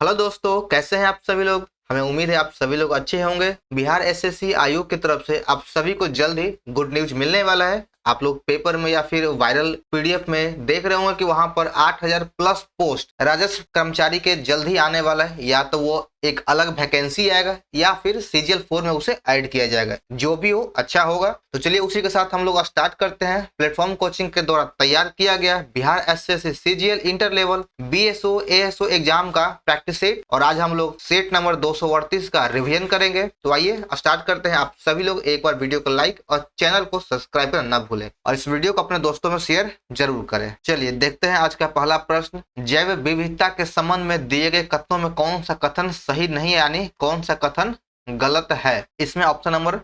Hello दोस्तों, कैसे हैं आप सभी लोग। हमें उम्मीद है आप सभी लोग अच्छे होंगे। बिहार एसएससी आयोग की तरफ से आप सभी को जल्द ही गुड न्यूज मिलने वाला है। आप लोग पेपर में या फिर वायरल पीडीएफ में देख रहे होंगे कि वहां पर 8000 प्लस पोस्ट राजस्व कर्मचारी के जल्द ही आने वाला है। या तो वो एक अलग वैकेंसी आएगा या फिर सीजीएल 4 में उसे ऐड किया जाएगा। जो भी हो अच्छा होगा। तो चलिए उसी के साथ हम लोग स्टार्ट करते हैं। प्लेटफॉर्म कोचिंग के द्वारा तैयार किया गया Bihar SSC CGL inter level BSO ASO exam का प्रैक्टिस सेट, और आज हम लोग सेट नंबर 238 का रिवीजन करेंगे। तो आइए स्टार्ट करते हैं। आप सभी लोग एक बार वीडियो को लाइक और चैनल को सब्सक्राइब करना ना भूलें, और इस वीडियो को अपने दोस्तों में शेयर जरूर करें। चलिए देखते हैं आज का पहला प्रश्न। जैव विविधता के संबंध में दिए गए कथनों में कौन सा कथन सही नहीं, यानी कौन सा कथन गलत है। इसमें ऑप्शन नंबर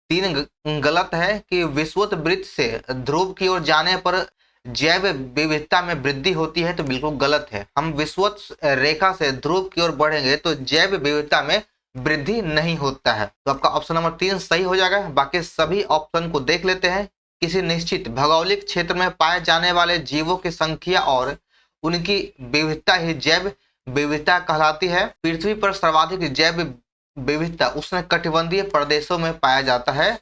3 गलत है कि विषुवत वृत्त से ध्रुव की ओर जाने पर जैव विविधता में वृद्धि होती है, तो बिल्कुल गलत है। हम विषुवत रेखा से ध्रुव की ओर बढ़ेंगे तो जैव विविधता में वृद्धि नहीं होता है। तो आपका ऑप्शन नंबर 3 सही हो जाएगा। बाकी सभी ऑप्शन को देख लेते हैं। किसी निश्चित भौगोलिक क्षेत्र में पाए जाने वाले जीवों की संख्या और उनकी विविधता ही जैव विविधता कहलाती है। पृथ्वी पर सर्वाधिक जैव विविधता उष्ण कटिबंधीय प्रदेशों में पाया जाता है,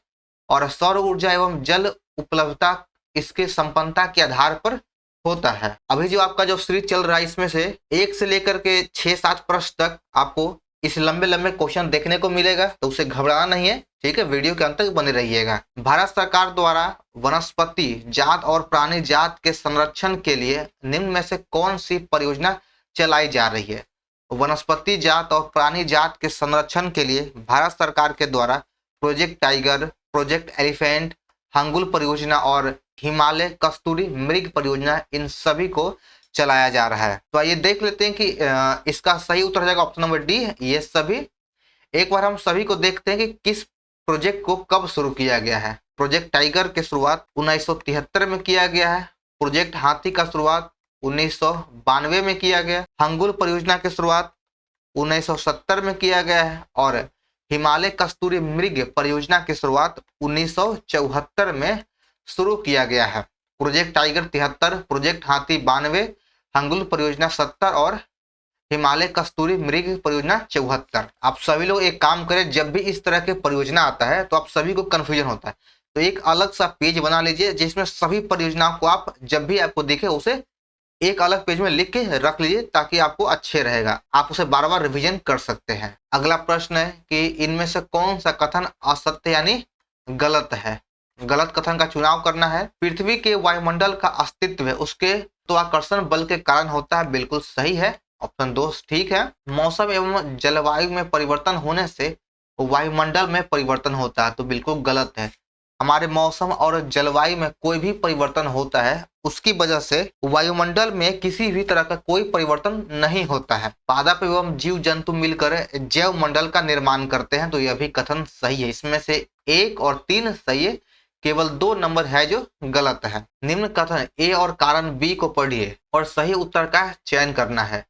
और सौर ऊर्जा एवं जल उपलब्धता इसके संपन्नता के आधार पर होता है। अभी जो आपका जो सीरीज चल रहा है, इसमें से 1 से लेकर के 6-7 प्रश्न तक आपको इस लंबे लंबे क्वेश्चन देखने को मिलेगा, तो उसे घबराना नहीं है, ठीक है। वीडियो के अंत तक बने रहिएगा। भारत सरकार द्वारा वनस्पति जात और प्राणी जात के संरक्षण के लिए निम्न में से कौन सी परियोजना चलाई जा रही है। वनस्पति जात और प्राणी जात के संरक्षण के लिए भारत सरकार के द्वारा project tiger, project elephant, hangul परियोजना और हिमालय कस्तूरी मृग परियोजना, इन सभी को चलाया जा रहा है। तो आइए देख लेते हैं कि इसका सही उत्तर हो जाएगा ऑप्शन नंबर डी, ये सभी। एक बार हम सभी को देखते हैं कि किस प्रोजेक्ट को कब शुरू किया गया है। प्रोजेक्ट टाइगर की शुरुआत 1973 में किया गया है। प्रोजेक्ट हाथी का शुरुआत 1992 में किया गया। हंगुल परियोजना की शुरुआत 1970 में किया गया है, और हिमालय कस्तूरी मृग परियोजना की शुरुआत 1974 में शुरू किया गया है। प्रोजेक्ट टाइगर 73, प्रोजेक्ट हाथी 92, हंगुल परियोजना 70 और हिमालय कस्तूरी मृग परियोजना 74। आप सभी लोग एक काम करें, जब भी इस तरह के परियोजना आता है तो आप सभी को कंफ्यूजन होता है, तो एक अलग सा पेज बना लीजिए जिसमें सभी परियोजनाओं को आप जब भी आपको दिखे उसे एक अलग पेज में लिख के रख लीजिए, ताकि आपको अच्छे रहेगा। आप उसे बार बार रिवीजन कर सकते हैं। अगला प्रश्न है कि इनमें से कौन सा कथन असत्य यानी गलत है। गलत कथन का चुनाव करना है। पृथ्वी के वायुमंडल का अस्तित्व उसके गुरुत्वाकर्षण बल के कारण होता है, बिल्कुल सही है। ऑप्शन 2 ठीक है। मौसम एवं जलवायु में परिवर्तन होने से वायुमंडल में परिवर्तन होता है, तो बिल्कुल गलत है। हमारे मौसम और जलवायु में कोई भी परिवर्तन होता है, उसकी वजह से वायुमंडल में किसी भी तरह का कोई परिवर्तन नहीं होता है। पादप एवं जीव जंतु मिलकर जैव मंडल का निर्माण करते हैं, तो यह भी कथन सही है। इसमें से 1 और 3 सही है, केवल 2 नंबर है जो गलत है। निम्न कथन ए और कारण बी को पढ़िए और सही उत्तर का चयन करना है।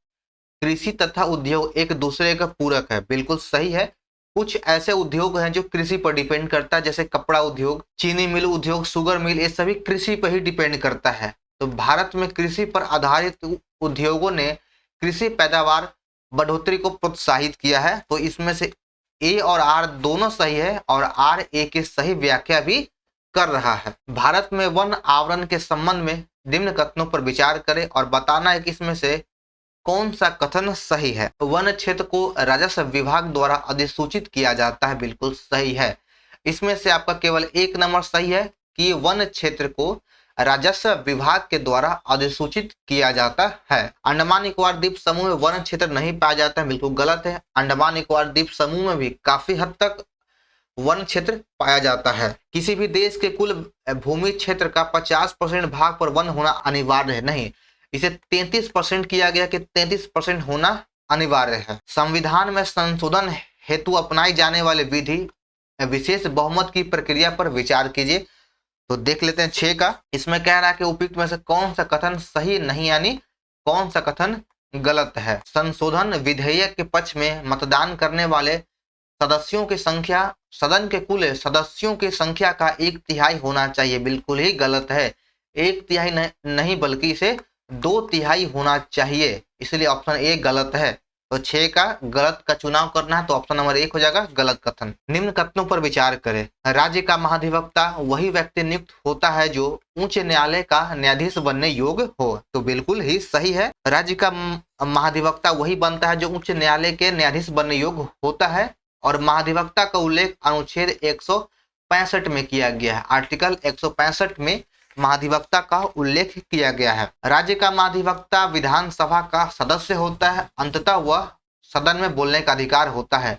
कृषि तथा उद्योग एक दूसरे का पूरक है, बिल्कुल सही है। कुछ ऐसे उद्योग हैं जो कृषि पर डिपेंड करता है, जैसे कपड़ा उद्योग, चीनी मिल उद्योग, शुगर मिल, ये सभी कृषि पर ही डिपेंड करता है। तो भारत में कृषि पर आधारित उद्योगों ने कृषि पैदावार बढ़ोतरी को प्रोत्साहित किया है, तो इसमें से ए और आर दोनों सही है, और आर ए की सही व्याख्या भी कर रहा है। भारत में वन आवरण के संबंध में निम्न कथनों पर विचार करें और बताना है कि इसमें से कौन सा कथन सही है। वन क्षेत्र को राजस्व विभाग द्वारा अधिसूचित किया जाता है, बिल्कुल सही है। इसमें से आपका केवल 1 नंबर सही है कि वन क्षेत्र को राजस्व विभाग के द्वारा अधिसूचित किया जाता है। अंडमान निकोबार द्वीप समूह में वन क्षेत्र नहीं पाया जाता है, बिल्कुल गलत है। अंडमान निकोबार द्वीप समूह में भी काफी हद तक वन क्षेत्र पाया जाता है। किसी भी देश के कुल भूमि क्षेत्र का 50% भाग पर वन होना अनिवार्य है, नहीं, इसे 33% किया गया कि 33% होना अनिवार्य है। संविधान में संशोधन हेतु अपनाई जाने वाली विधि विशेष बहुमत की प्रक्रिया पर विचार कीजिए। तो देख लेते हैं 6 का। इसमें कह रहा है कि उपयुक्त में से कौन सा कथन सही नहीं, यानी कौन सा कथन गलत है। संशोधन विधेयक के पक्ष में मतदान करने वाले सदस्यों की संख्या सदन के कुल सदस्यों की संख्या का 1/3 होना चाहिए, बिल्कुल ही गलत है। 1/3 नहीं बल्कि इसे 2/3 होना चाहिए, इसलिए ऑप्शन ए गलत है। तो 6 का गलत का चुनाव करना है, तो ऑप्शन नंबर 1 हो जाएगा गलत कथन। निम्न कथनों पर विचार करें। राज्य का महाधिवक्ता वही व्यक्ति नियुक्त होता है जो उच्च न्यायालय का न्यायाधीश बनने योग्य हो। तो बिल्कुल ही सही है, राज्य का महाधिवक्ता वही बनता है जो उच्च न्यायालय के न्यायाधीश बनने योग्य होता है। और महाधिवक्ता का उल्लेख अनुच्छेद 165 में किया गया है। आर्टिकल 165 में महाधिवक्ता का उल्लेख किया गया है। राज्य का महाधिवक्ता विधानसभा का सदस्य होता है। अंततः वह सदन में बोलने का अधिकार होता है।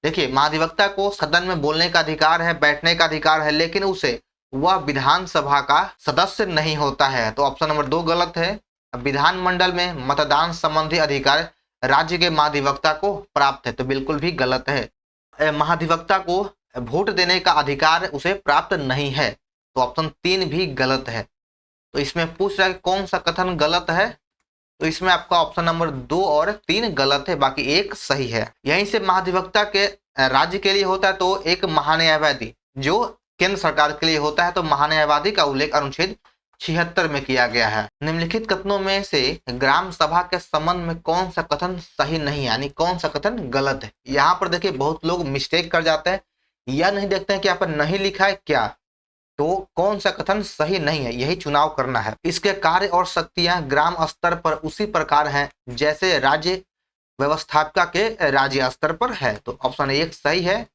देखिए, महाधिवक्ता को सदन में बोलने का अधिकार है, बैठने का अधिकार है, लेकिन उसे वह विधानसभा का सदस्य नहीं होता है। तो ऑप्शन नंबर 2 गलत है। विधानमंडल में मतदान संबंधी अधिकार राज्य के महाधिवक्ता को प्राप्त है। तो बिल्कुल भी गलत है। महाधिवक्ता को वोट देने का अधिकार उसे प्राप्त नहीं है। तो ऑप्शन 3 भी गलत है। तो इसमें पूछ रहा है कौन सा कथन गलत है, तो इसमें आपका ऑप्शन नंबर 2 और 3 गलत है, बाकी 1 सही है। यहीं से महाधिवक्ता के राज्य के लिए होता है तो एक महान्यायवादी जो केंद्र सरकार के लिए होता है, तो महान्यायवादी का उल्लेख अनुच्छेद 76 में किया गया है। निम्नलिखित कथनों में से ग्राम सभा के संबंध में कौन सा कथन सही नहीं है, यानी कौन सा कथन गलत है। यहाँ पर देखिए बहुत लोग मिस्टेक कर जाते हैं, या नहीं देखते हैं कि यहाँ पर नहीं लिखा है क्या, तो कौन सा कथन सही नहीं है, यही चुनाव करना है। इसके कार्य और शक्तियां ग्राम स्तर पर उसी प्रकार हैं जैसे राज्य व्यवस्थापिका के राज्य स्तर पर है। तो ऑप्शन 1 सही है।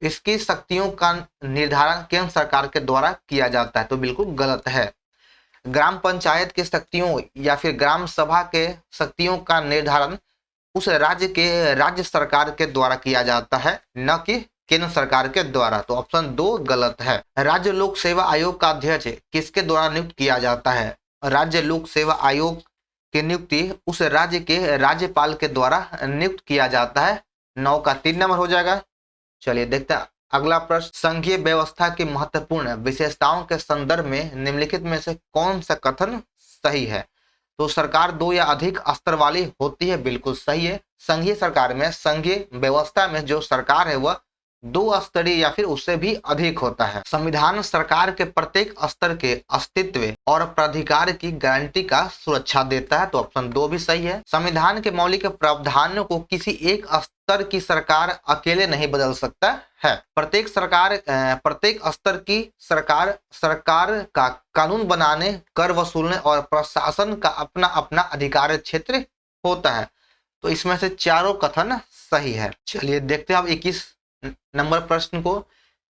इसकी शक्तियों का निर्धारण केंद्र सरकार के द्वारा किया जाता है। तो बिल्कुल गलत है। ग्राम पंचायत के शक्तियों या फिर ग्राम सभा के शक्तियों का निर्धारण उस राज्य के राज्य सरकार के द्वारा किया जाता है, न कि केंद्र सरकार के द्वारा। तो ऑप्शन 2 गलत है। राज्य लोक सेवा आयोग का अध्यक्ष किसके द्वारा नियुक्त किया जाता है। राज्य लोक सेवा आयोग की नियुक्ति उस राज्य के राज्यपाल के द्वारा नियुक्त किया जाता है। 9 का 3 नंबर हो जाएगा। चलिए देखते हैं अगला प्रश्न। संघीय व्यवस्था की महत्वपूर्ण विशेषताओं के संदर्भ में निम्नलिखित में से कौन सा कथन सही है। तो सरकार 2 या अधिक स्तर वाली होती है, बिल्कुल सही है। संघीय सरकार में, संघीय व्यवस्था में जो सरकार है वह 2 स्तरीय या फिर उससे भी अधिक होता है। संविधान सरकार के प्रत्येक स्तर के अस्तित्व और प्राधिकार की गारंटी का सुरक्षा देता है। तो ऑप्शन 2 भी सही है। संविधान के मौलिक प्रावधानों को किसी एक स्तर की सरकार अकेले नहीं बदल सकता है। प्रत्येक स्तर की सरकार का कानून बनाने, कर वसूलने और प्रशासन का अपना अपना अधिकार क्षेत्र होता है। तो इसमें से चारों कथन सही है। चलिए देखते हैं अब 21 नंबर प्रश्न को,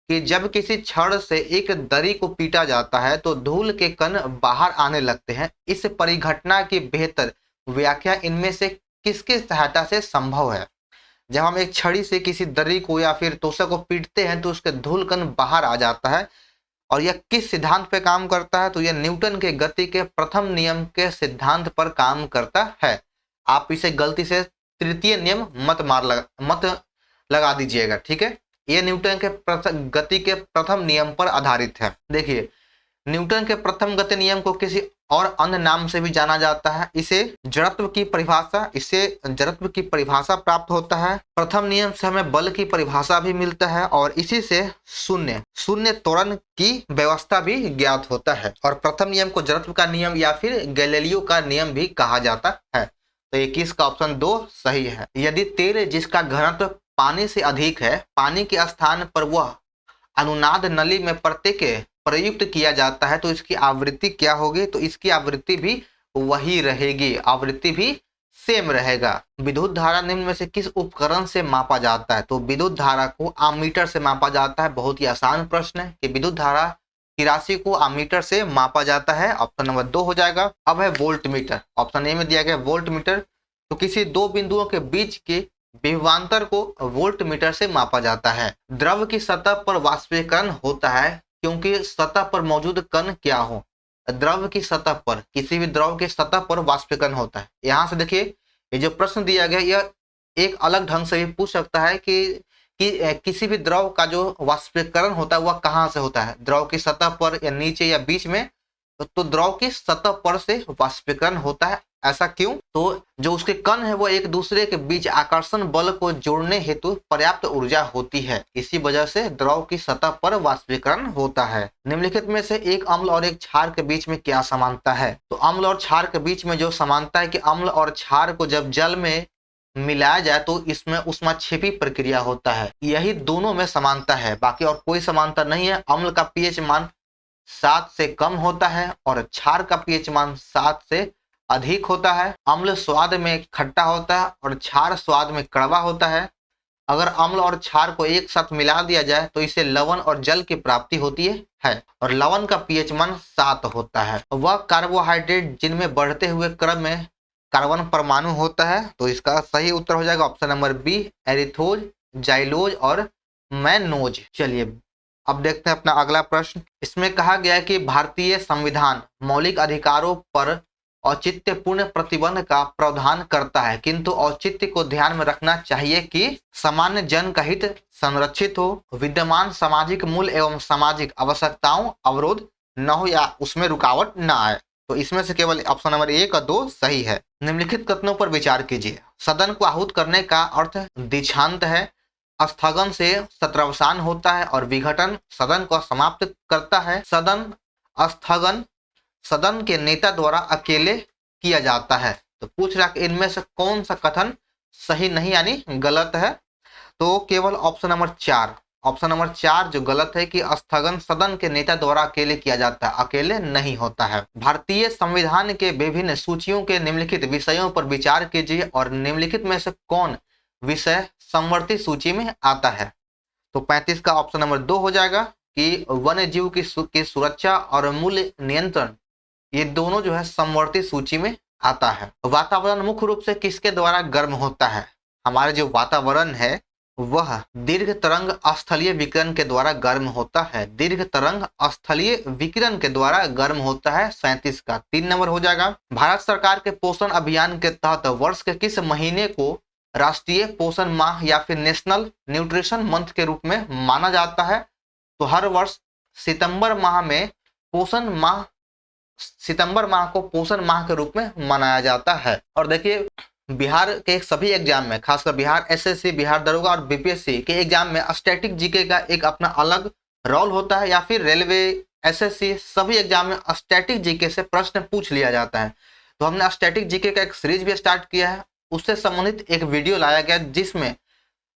कि जब किसी छड़ से एक दरी को पीटा जाता है तो धूल के कण बाहर आने लगते हैं। इस परिघटना की बेहतर व्याख्या इनमें से किसकी सहायता से संभव है। जब हम एक छड़ी से किसी दरी को या फिर तोशक को पीटते हैं तो उसके धूल कण बाहर आ जाता है, और यह किस सिद्धांत पे काम करता है। तो यह न्यूटन के गति के प्रथम नियम के सिद्धांत पर काम करता है। आप इसे गलती से तृतीय नियम मत लगा दीजिएगा, ठीक है। यह न्यूटन के गति के प्रथम नियम पर आधारित है। देखिए, न्यूटन के प्रथम गति नियम को किसी और अन्य नाम से भी जाना जाता है। इससे जड़त्व की परिभाषा प्राप्त होता है। प्रथम नियम से हमें बल की परिभाषा भी मिलता है, और इसी से शून्य त्वरण की व्यवस्था भी ज्ञात होता है। और प्रथम नियम को जड़त्व का नियम या फिर गैलीलियो का नियम भी कहा जाता है। तो 21 का ऑप्शन 2 सही है। यदि तेल जिसका घनत्व पानी से अधिक है, पानी के स्थान पर वह अनुनाद नली में प्रयुक्त किया जाता है, तो इसकी आवृत्ति क्या होगी। तो इसकी आवृत्ति भी वही रहेगी, आवृत्ति भी सेम रहेगा। विद्युत धारा निम्न में से किस उपकरण से मापा जाता है। तो विद्युत धारा को आमीटर से मापा जाता है। बहुत ही आसान प्रश्न है कि विद्युत धारा की राशि को आमीटर से मापा जाता है। ऑप्शन नंबर 2 हो जाएगा। अब है वोल्ट मीटर। ऑप्शन ए में दिया गया वोल्ट मीटर। तो किसी 2 बिंदुओं के बीच के विभवांतर को वोल्ट मीटर से मापा जाता है। द्रव की सतह पर वाष्पीकरण होता है क्योंकि सतह पर मौजूद कण क्या हो। द्रव की सतह पर, किसी भी द्रव की सतह पर वाष्पीकरण होता है। यहाँ से देखिए, ये जो प्रश्न दिया गया यह एक अलग ढंग से भी पूछ सकता है कि किसी भी द्रव का जो वाष्पीकरण होता है वह कहाँ से होता है, द्रव की सतह पर या नीचे या बीच में। तो द्रव की सतह पर से वाष्पीकरण होता है। ऐसा क्यों? तो जो उसके कण है वो एक दूसरे के बीच आकर्षण बल को जोड़ने हेतु पर्याप्त ऊर्जा होती है, इसी वजह से द्रव की सतह पर वाष्पीकरण होता है। निम्नलिखित में से एक अम्ल और एक क्षार के बीच में क्या समानता है। तो अम्ल और क्षार के बीच में जो समानता है कि अम्ल और क्षार को जब जल में मिलाया जाए तो इसमें ऊष्माक्षेपी प्रक्रिया होता है। यही दोनों में समानता है, बाकी और कोई समानता नहीं है। अम्ल का पीएच मान 7 से कम होता है और क्षार का पीएच मान 7 से अधिक होता है। अम्ल स्वाद में खट्टा होता है और क्षार स्वाद में कड़वा होता है। अगर अम्ल और क्षार को एक साथ मिला दिया जाए तो इसे लवण और जल की प्राप्ति होती है और लवण का पीएच मान 7 होता है। वह कार्बोहाइड्रेट जिनमें बढ़ते हुए क्रम में कार्बन परमाणु होता है। तो इसका सही उत्तर हो जाएगा ऑप्शन नंबर बी, एरिथोज, जाइलोज और मैनोज। चलिए अब देखते हैं अपना अगला प्रश्न। इसमें कहा गया है कि भारतीय संविधान मौलिक अधिकारों पर औचित्यपूर्ण प्रतिबंध का प्रावधान करता है, किंतु औचित्य को ध्यान में रखना चाहिए कि सामान्य जन का हित संरक्षित हो, विद्यमान सामाजिक मूल्य एवं सामाजिक आवश्यकताओं अवरोध न हो या उसमें रुकावट न आए। तो इसमें से केवल ऑप्शन नंबर 1 और 2 सही है। निम्नलिखित कथनों पर विचार कीजिए। सदन को आहूत करने का अर्थ दीक्षांत है, स्थगन से सत्रावसान होता है और विघटन सदन को समाप्त करता है। सदन स्थगन सदन के नेता द्वारा अकेले किया जाता है। तो पूछ रहा कि इनमें से कौन सा कथन सही नहीं यानी गलत है। तो केवल ऑप्शन नंबर 4 जो गलत है कि स्थगन सदन के नेता द्वारा अकेले किया जाता है, अकेले नहीं होता है। भारतीय संविधान के विभिन्न सूचियों के निम्नलिखित विषयों पर विचार कीजिए और निम्नलिखित में से कौन विषय समवर्ती सूची में आता है। तो 35 का ऑप्शन नंबर 2 हो जाएगा कि वन्य जीव की सुरक्षा और मूल्य नियंत्रण, ये दोनों जो है समवर्ती सूची में आता है। वातावरण मुख्य रूप से किसके द्वारा गर्म होता है। हमारे जो वातावरण है वह दीर्घ तरंग स्थलीय विकिरण के द्वारा गर्म होता है। दीर्घ तरंग स्थलीय विकिरण के द्वारा गर्म होता है। 37 का 3 नंबर हो जाएगा। भारत सरकार के पोषण अभियान के तहत वर्ष के किस महीने को राष्ट्रीय पोषण माह या फिर नेशनल न्यूट्रिशन मंथ के रूप में माना जाता है। तो हर वर्ष सितंबर माह को पोषण माह के रूप में मनाया जाता है। और देखिए बिहार के सभी एग्जाम में, खासकर बिहार एसएससी, बिहार दरोगा और बीपीएससी के एग्जाम में स्टैटिक जीके का एक अपना अलग रोल होता है, या फिर रेलवे, एसएससी सभी एग्जाम में स्टैटिक जीके से प्रश्न पूछ लिया जाता है। तो हमने स्टैटिक जीके का एक सीरीज भी स्टार्ट किया है, उससे संबंधित एक वीडियो लाया गया जिसमें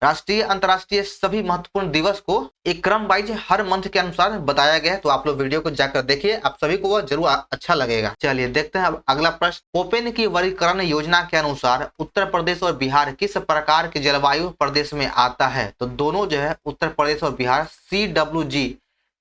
राष्ट्रीय अंतर्राष्ट्रीय सभी महत्वपूर्ण दिवस को एक क्रम वाइज हर मंथ के अनुसार बताया गया है। तो आप लोग वीडियो को जाकर देखिए, आप सभी को वह जरूर अच्छा लगेगा। चलिए देखते हैं अब अगला प्रश्न। पोपेन की वर्गीकरण योजना के अनुसार उत्तर प्रदेश और बिहार किस प्रकार के जलवायु प्रदेश में आता है। तो दोनों जो है उत्तर प्रदेश और बिहार CWG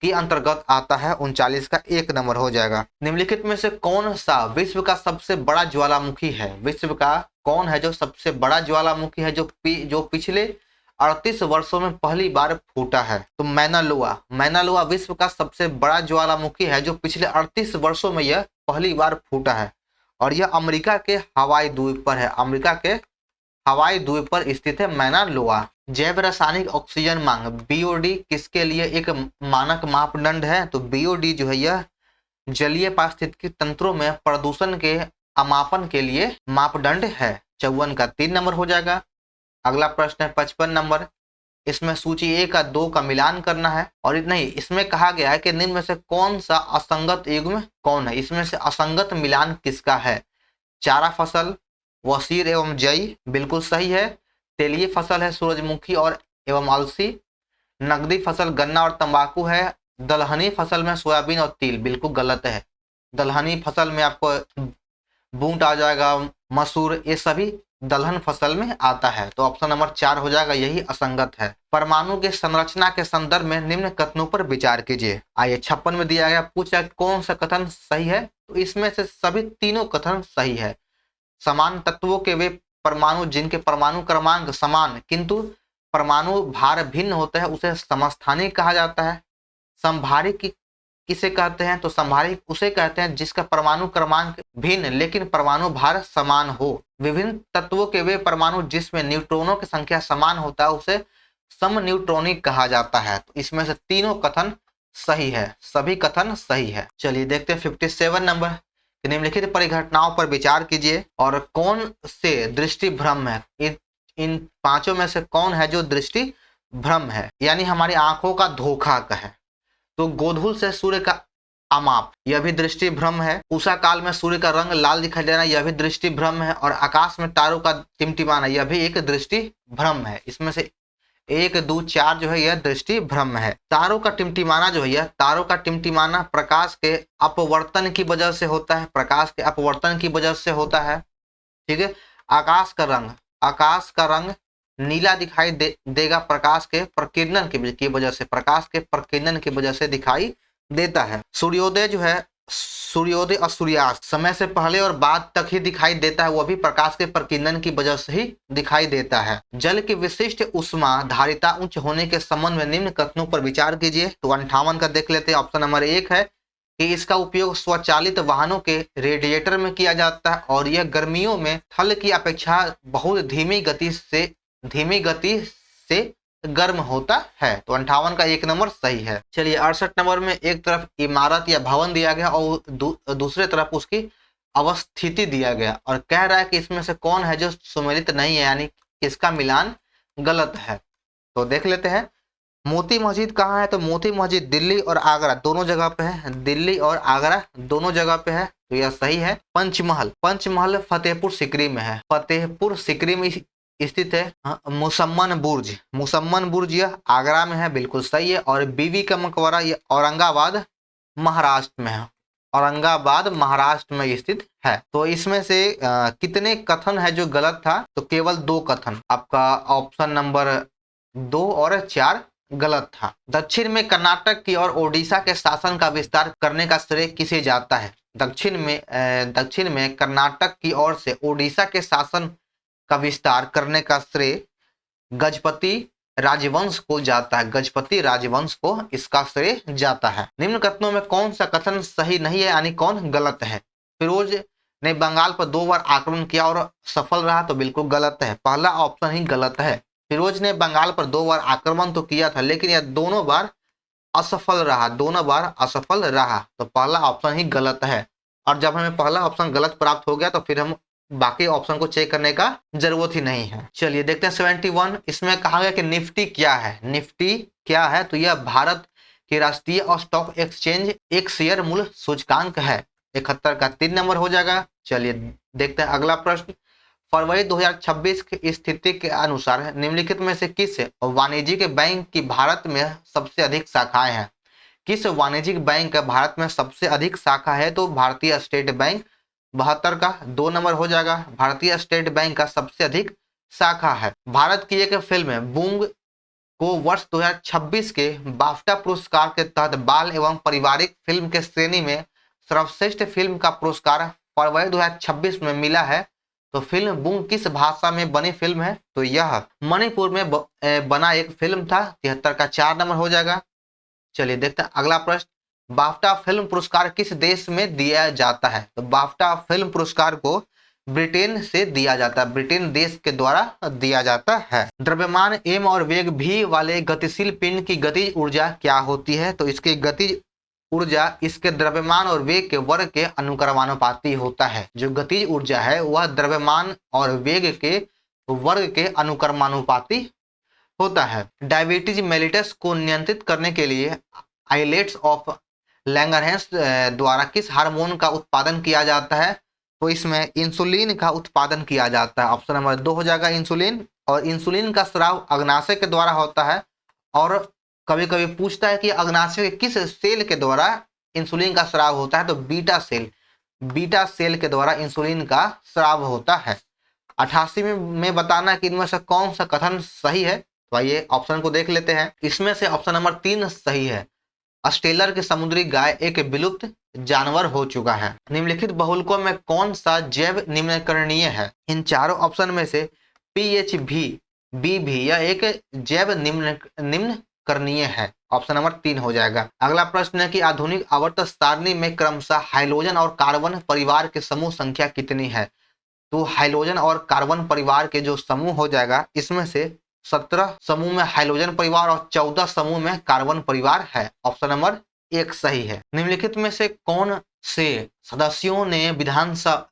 के अंतर्गत आता है। 39 का 1 नंबर हो जाएगा। निम्नलिखित में से कौन सा विश्व का सबसे बड़ा ज्वालामुखी है। विश्व का कौन है जो सबसे बड़ा ज्वालामुखी है जो पिछले 38 वर्षों में पहली बार फूटा है। तो मैनालोआ विश्व का सबसे बड़ा ज्वालामुखी है जो पिछले 38 वर्षों में यह पहली बार फूटा है और यह अमेरिका के हवाई द्वीप पर है। अमेरिका के हवाई द्वीप पर स्थित है मैनालोआ। जैव रासायनिक ऑक्सीजन मांग BOD किसके लिए एक मानक मापदंड है। तो BOD जो है यह जलीय पारिस्थितिकी तंत्रों में प्रदूषण के अमापन के लिए मापदंड है। 54 का 3 नंबर हो जाएगा। अगला प्रश्न है 55 नंबर। इसमें सूची 1 का 2 का मिलान करना है और नहीं, इसमें कहा गया है कि निम्न में से कौन सा असंगत युग्म कौन है। इसमें से असंगत मिलान किसका है। चारा फसल वसीर एवं जई बिल्कुल सही है। तेलीय फसल है सूरजमुखी और एवं अलसी। नकदी फसल गन्ना और तंबाकू है। दलहनी फसल में सोयाबीन और तिल बिल्कुल गलत है। दलहनी फसल में आपको बूट आ जाएगा, मसूर, ये सभी दलहन फसल में आता है। तो ऑप्शन नंबर 4 हो जाएगा, यही असंगत है। परमाणु के संरचना के संदर्भ में निम्न कथनों पर विचार कीजिए। आइए 56 में दिया गया, पूछा कौन सा कथन सही है। तो इसमें से सभी तीनों कथन सही है। समान तत्वों के वे परमाणु जिनके परमाणु क्रमांक समान किंतु परमाणु भार भिन्न होता है उसे समस्थानिक कहा जाता है। संभारिक किसे कहते हैं। तो संभारिक उसे कहते हैं जिसका परमाणु क्रमांक भिन्न लेकिन परमाणु भार समान हो। विभिन्न तत्वों के वे परमाणु जिसमें न्यूट्रॉनों की संख्या समान होता है उसे समन्यूट्रॉनिक कहा जाता है। तो इसमें से तीनों कथन सही है, सभी कथन सही है। चलिए देखते हैं 57 नंबर। निम्नलिखित परिघटनाओं पर विचार कीजिए और कौन से दृष्टि भ्रम है। इन पांचों में से कौन है जो दृष्टि भ्रम है, यानी हमारी आंखों का धोखा का है। तो गोधूल से सूर्य का अमाप, यह भी दृष्टि भ्रम है। उषा काल में सूर्य का रंग लाल दिखाई देना, यह भी दृष्टि भ्रम है। और आकाश में तारों का टिमटिमाना, यह भी एक दृष्टि भ्रम है। इसमें से 1, 2, 4 जो है यह दृष्टि भ्रम है। तारों का टिमटिमाना जो है, यह तारों का टिमटिमाना प्रकाश के अपवर्तन की वजह से होता है, प्रकाश के अपवर्तन की वजह से होता है। ठीक है। आकाश का रंग नीला दिखाई देगा प्रकाश के प्रकीर्णन की वजह से, प्रकाश के प्रकीर्णन की वजह से दिखाई देता है। सूर्योदय जो है, सूर्योदय और सूर्यास्त समय से पहले और बाद तक ही दिखाई देता है, वह भी प्रकाश के प्रकीर्णन की वजह से ही दिखाई देता है। जल की विशिष्ट उष्मा धारिता उच्च होने के संबंध में निम्न कथनों पर विचार कीजिए। तो 58 का देख लेते हैं। ऑप्शन नंबर 1 है कि इसका उपयोग स्वचालित वाहनों के रेडिएटर में किया जाता है और यह गर्मियों में थल की अपेक्षा बहुत धीमी गति से गर्म होता है। तो 58 का 1 नंबर सही है। चलिए 68 नंबर में एक तरफ इमारत या भवन दिया गया और दूसरे तरफ उसकी अवस्थिति दिया गया और कह रहा है कि इसमें से कौन है जो सुमेलित नहीं है, यानी किसका मिलान गलत है। तो देख लेते हैं। मोती मस्जिद कहाँ है? तो मोती मस्जिद दिल्ली और आगरा दोनों जगह पे है, दिल्ली और आगरा दोनों जगह पे है, तो यह सही है। पंचमहल फतेहपुर सीकरी में है, फतेहपुर सीकरी में स्थित है। मुसम्मन बुर्ज यह आगरा में है, बिल्कुल सही है। और बीवी का मकबरा यह औरंगाबाद महाराष्ट्र में है, औरंगाबाद महाराष्ट्र में स्थित है। तो इसमें से कितने कथन है जो गलत था? तो केवल 2 कथन, आपका ऑप्शन नंबर 2 और 4 गलत था। दक्षिण में कर्नाटक की और ओडिशा के शासन का विस्तार करने का श्रेय किसे जाता है? दक्षिण में कर्नाटक की ओर से ओडिशा के शासन का विस्तार करने का श्रेय गजपति राजवंश को जाता है, गजपति राजवंश को इसका श्रेय जाता है। निम्न कथनों में कौन सा कथन सही नहीं है, यानी कौन गलत है? फिरोज ने बंगाल पर 2 बार आक्रमण किया और सफल रहा, तो बिल्कुल गलत है, पहला ऑप्शन ही गलत है। फिरोज ने बंगाल पर 2 बार आक्रमण तो किया था, लेकिन यह दोनों बार असफल रहा, तो पहला ऑप्शन ही गलत है। और जब हमें पहला ऑप्शन गलत प्राप्त हो गया तो फिर हम बाकी ऑप्शन को चेक करने का जरूरत ही नहीं है। चलिए देखते हैं 71। इसमें कहा गया कि निफ्टी क्या है? निफ्टी क्या है? तो यह भारत के राष्ट्रीय और स्टॉक एक्सचेंज एक शेयर मूल्य सूचकांक है। 71 का 3 नंबर हो जाएगा। चलिए देखते हैं अगला प्रश्न। फरवरी 2026 की स्थिति के अनुसार निम्नलिखित में से किस वाणिज्यिक बैंक की भारत में सबसे अधिक शाखाएं हैं? किस वाणिज्यिक बैंक का भारत में सबसे अधिक शाखा है? तो भारतीय स्टेट बैंक, 72 का 2 नंबर हो जाएगा। भारतीय स्टेट बैंक का सबसे अधिक शाखा है। भारत की एक फिल्म बूंग को वर्ष 2026 के बाफ्टा पुरस्कार के तहत बाल एवं पारिवारिक फिल्म के श्रेणी में सर्वश्रेष्ठ फिल्म का पुरस्कार फरवरी 2026 में मिला है। तो फिल्म बूंग किस भाषा में बनी फिल्म है? तो यह मणिपुर में बना एक फिल्म था। 73 का 4 नंबर हो जाएगा। चलिए देखते हैं अगला प्रश्न। बाफ्टा फिल्म पुरस्कार किस देश में दिया जाता है? तो बाफ्टा फिल्म पुरस्कार को ब्रिटेन से दिया जाता है, ब्रिटेन देश के द्वारा दिया जाता है। द्रव्यमान m और वेग v वाले गतिशील पिंड की गतिज ऊर्जा क्या होती है? तो इसकी गतिज ऊर्जा इसके द्रव्यमान और वेग के वर्ग के अनुक्रमानुपाती होता है। जो गतिज ऊर्जा है वह द्रव्यमान और वेग के वर्ग के अनुक्रमानुपाती होता है। डायबिटीज मेलिटस को नियंत्रित करने के लिए आइलेट्स ऑफ लैंगरहैंस द्वारा किस हार्मोन का उत्पादन किया जाता है? तो इसमें इंसुलिन का उत्पादन किया जाता है। ऑप्शन नंबर 2 हो जाएगा इंसुलिन। और इंसुलिन का स्राव अग्नाशय के द्वारा होता है। और कभी कभी पूछता है कि अग्नाशय के किस सेल के द्वारा इंसुलिन का स्राव होता है? तो बीटा सेल के द्वारा इंसुलिन का स्राव होता है। 88 में बताना कि इनमें से कौन सा कथन सही है। तो आइए ऑप्शन को देख लेते हैं। इसमें से ऑप्शन नंबर 3 सही है। ऑस्ट्रेलिया की समुद्री गाय एक विलुप्त जानवर हो चुका है। निम्नलिखित बहुलकों में कौन सा जैव निम्नकरणीय है? इन चारों ऑप्शन में से PHB भी यह एक जैव निम्नकरणीय है। ऑप्शन नंबर 3 हो जाएगा। अगला प्रश्न है कि आधुनिक आवर्त सारणी में क्रमशः हाइड्रोजन और कार्बन परिवार के समूह संख्या कितनी है? तो हाइड्रोजन और कार्बन परिवार के जो समूह हो जाएगा, इसमें से 17 समूह में हाइड्रोजन परिवार और 14 समूह में कार्बन परिवार है। ऑप्शन नंबर 1 सही है। निम्नलिखित में से कौन से सदस्यों ने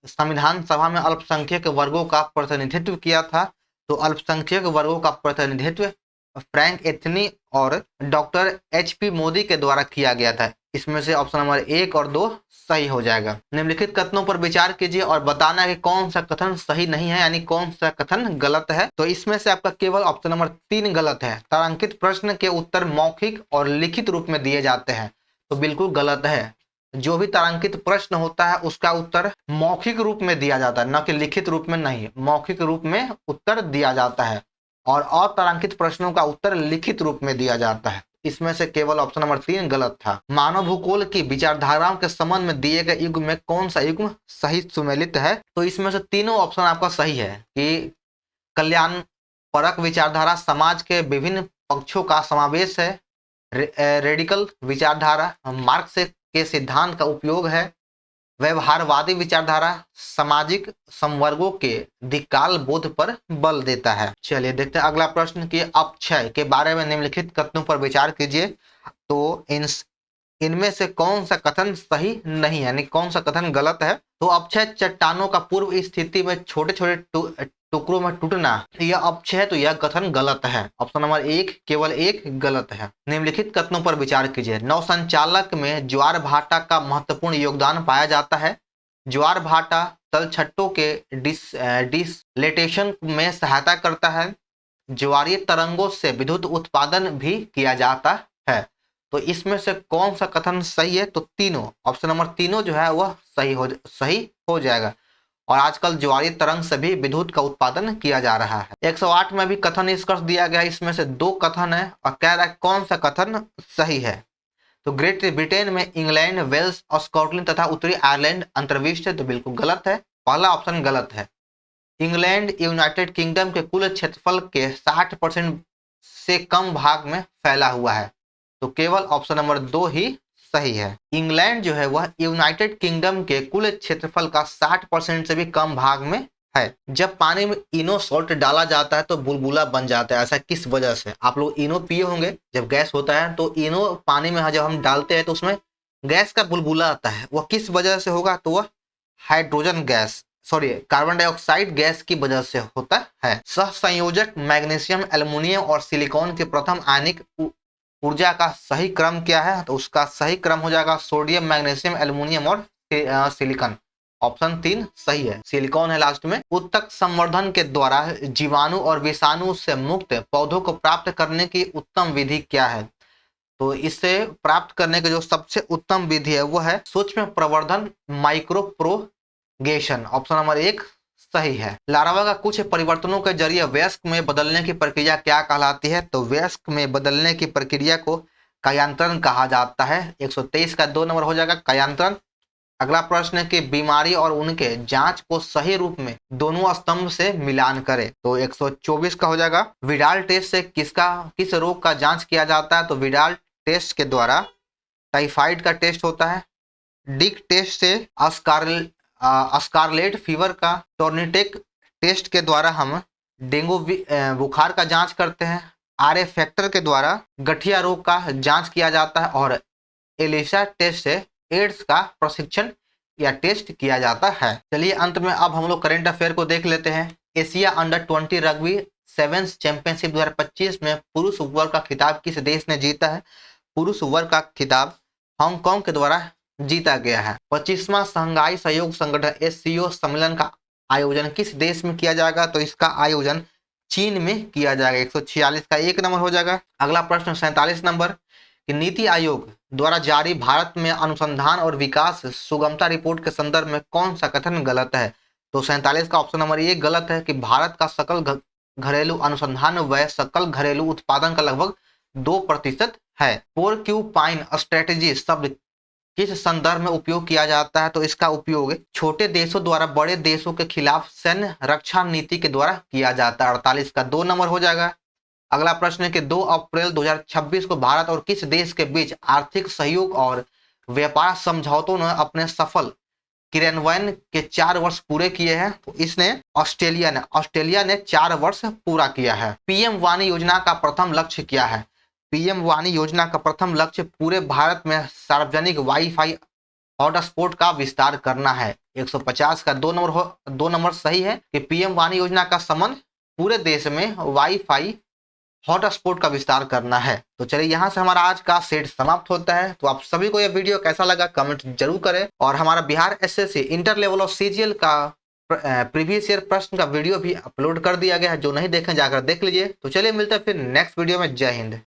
संविधान सभा में अल्पसंख्यक वर्गों का प्रतिनिधित्व किया था? तो अल्पसंख्यक वर्गों का प्रतिनिधित्व फ्रैंक एंथनी और डॉक्टर HP मोदी के द्वारा किया गया था। इसमें से ऑप्शन नंबर 1 और 2 सही हो जाएगा। निम्नलिखित कथनों पर विचार कीजिए और बताना है कि कौन सा कथन सही नहीं है, यानी कौन सा कथन गलत है। तो इसमें से आपका केवल ऑप्शन नंबर 3 गलत है। तारांकित प्रश्न के उत्तर मौखिक और लिखित रूप में दिए जाते हैं, तो बिल्कुल गलत है। जो भी तारांकित प्रश्न होता है उसका उत्तर मौखिक रूप में दिया जाता है, न कि लिखित रूप में नहीं, मौखिक रूप में उत्तर दिया जाता है और अतारांकित प्रश्नों का उत्तर लिखित रूप में दिया जाता है। इसमें से केवल ऑप्शन नंबर 3 गलत था। मानव भूगोल की विचारधाराओं के संबंध में दिए गए युग्म में कौन सा युग्म सही सुमेलित है? तो इसमें से तीनों ऑप्शन आपका सही है कि कल्याण परक विचारधारा समाज के विभिन्न पक्षों का समावेश है, रेडिकल विचारधारा मार्क्स के सिद्धांत का उपयोग है, व्यवहारवादी विचारधारा सामाजिक संवर्गों के धिक्कार बोध पर बल देता है। चलिए देखते हैं अगला प्रश्न कि अपक्षय के बारे में निम्नलिखित कथनों पर विचार कीजिए। तो इनमें से कौन सा कथन सही नहीं है, यानी कौन सा कथन गलत है? तो अपक्षय चट्टानों का पूर्व स्थिति में छोटे छोटे टुकड़ों में टूटना, यह अपक्षय है, तो यह कथन गलत है। ऑप्शन नंबर 1 केवल 1 गलत है। निम्नलिखित कथनों पर विचार कीजिए। नौसंचालक में ज्वार भाटा का महत्वपूर्ण योगदान पाया जाता है। ज्वार भाटा तलछटों के डिसलेटेशन में सहायता करता है। ज्वारीय तरंगों से विद्युत उत्पादन भी किया जाता है। तो इसमें से कौन सा कथन सही है? तो तीनों, ऑप्शन नंबर तीनों जो है वह सही हो जाएगा। और आजकल ज्वारीय तरंग से भी विद्युत का उत्पादन किया जा रहा है। 108 में भी कथन निष्कर्ष दिया गया है, इसमें से 2 कथन है और कह रहा है कौन सा कथन सही है। तो ग्रेट ब्रिटेन में इंग्लैंड, वेल्स और स्कॉटलैंड तथा उत्तरी आयरलैंड अंतर्विष्ट है, तो बिल्कुल गलत है, पहला ऑप्शन गलत है। इंग्लैंड यूनाइटेड किंगडम के कुल क्षेत्रफल के 60% से कम भाग में फैला हुआ है, तो केवल ऑप्शन नंबर 2 ही सही है। इंग्लैंड जो है वह यूनाइटेड किंगडम के कुल क्षेत्रफल का 60% से भी कम भाग में है। जब पानी में इनो सॉल्ट डाला जाता है तो बुलबुला बन जाता है, ऐसा किस वजह से? आप लोग इनो पिए होंगे, जब गैस होता है तो इनो पानी में जब हम डालते हैं तो उसमें गैस का बुलबुला आता है, वह किस वजह से होगा? तो वह hydrogen gas, sorry carbon dioxide gas की वजह से होता है। सहसंयोजक मैग्नीशियम, एल्युमिनियम और सिलिकॉन के प्रथम आयनिक ऊर्जा का सही क्रम क्या है? तो उसका सही क्रम हो जाएगा सोडियम, मैग्नीशियम, एल्युमिनियम और सिलिकॉन। ऑप्शन 3 सही है, सिलिकॉन है लास्ट में। उत्तक संवर्धन के द्वारा जीवाणु और विषाणु से मुक्त पौधों को प्राप्त करने की उत्तम विधि क्या है? तो इससे प्राप्त करने की जो सबसे उत्तम विधि है वो है सूक्ष्म प्रवर्धन, माइक्रो प्रोगेशन। ऑप्शन नंबर 1 सही है। लार्वा का कुछ परिवर्तनों के जरिए वयस्क में बदलने की प्रक्रिया क्या कहलाती है? तो वयस्क में बदलने की प्रक्रिया को कायांतरण कहा जाता है। 123 का 2 नंबर हो जाएगा कायांतरण। अगला प्रश्न है कि बीमारी और उनके जांच को सही रूप में दोनों स्तंभ से मिलान करें। तो 124 का हो जाएगा। विडाल टेस्ट से किस रोग का जांच किया जाता है? तो विडाल टेस्ट के द्वारा टाइफाइड का टेस्ट होता है। डिक टेस्ट से स्कारलेट फीवर का, टोर्निटेक टेस्ट के द्वारा हम डेंगू बुखार का जांच करते हैं। आरए फैक्टर के द्वारा गठिया रोग का जांच किया जाता है और एलिसा टेस्ट से एड्स का प्रशिक्षण या टेस्ट किया जाता है। चलिए अंत में अब हम लोग करंट अफेयर को देख लेते हैं। Asia under 20 rugby sevens championship 2025 में पुरुष वर्ग का खिताब किस देश ने जीता है? पुरुष वर्ग का खिताब हांगकांग के द्वारा जीता गया है। 25वां शंघाई सहयोग संगठन SCO सम्मेलन का आयोजन किस देश में किया जाएगा? तो इसका आयोजन चीन में किया जाएगा। 146 का 1 नंबर हो जाएगा। अगला प्रश्न 47 नंबर कि नीति आयोग द्वारा जारी भारत में अनुसंधान और विकास सुगमता रिपोर्ट के संदर्भ में कौन सा कथन गलत है? तो 47 का ऑप्शन नंबर 1 गलत है कि भारत का सकल घरेलू अनुसंधान व्यय सकल घरेलू उत्पादन का लगभग 2% है। पोरक्यूपाइन स्ट्रेटेजी शब्द किस संदर्भ में उपयोग किया जाता है? तो इसका उपयोग छोटे देशों द्वारा बड़े देशों के खिलाफ सैन्य रक्षा नीति के द्वारा किया जाता है। 48 का 2 नंबर हो जाएगा। अगला प्रश्न है कि 2 अप्रैल 2026 को भारत और किस देश के बीच आर्थिक सहयोग और व्यापार समझौतों ने अपने सफल क्रियान्वयन के 4 वर्ष पूरे किए हैं? तो इसने ऑस्ट्रेलिया ने 4 वर्ष पूरा किया है। पीएम वाणी योजना का प्रथम लक्ष्य क्या है? पीएम वाणी योजना का प्रथम लक्ष्य पूरे भारत में सार्वजनिक वाईफाई हॉटस्पॉट का विस्तार करना है। 150 का 2 नंबर सही है कि पीएम वाणी योजना का संबंध पूरे देश में वाईफाई हॉटस्पॉट का विस्तार करना है। तो चलिए यहाँ से हमारा आज का सेट समाप्त होता है। तो आप सभी को यह वीडियो कैसा लगा कमेंट जरूर करें, और हमारा बिहार एसएससी इंटर लेवल और सीजीएल का प्रीवियस ईयर प्रश्न का वीडियो भी अपलोड कर दिया गया है, जो नहीं देखें जाकर देख लीजिए। तो चलिए मिलते हैं फिर नेक्स्ट वीडियो में। जय हिंद।